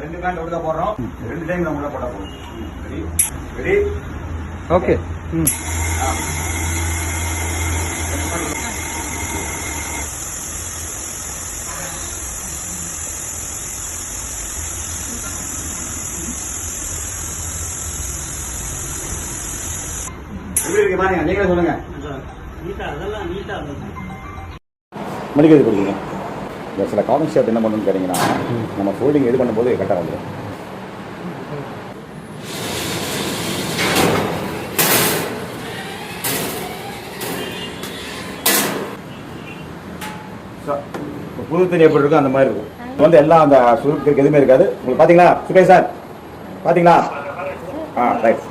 ரெண்டு பேண்ட் உள்ள போடுறோம். 2 டைம் நம்ம உள்ள போட போறோம். Ready ready okay. எப்படி இருக்கு பாருங்க, நீங்களே சொல்லுங்க. மளிகை கொடுக்குங்க. இந்த சில காமன் ஷர்ட் என்ன பண்ணணும்னு கேட்டிங்கன்னா, நம்ம ஃபோல்டிங் இது பண்ணும்போது கரெக்டாக வந்துடும். புது தண்ணி எப்படி இருக்கும் அந்த மாதிரி இருக்கும். இது வந்து எல்லாம் அந்த சுருக்கு எதுவுமே இருக்காது. உங்களுக்கு பார்த்தீங்களா சுகே சார்? பார்த்தீங்களா? ரைட்.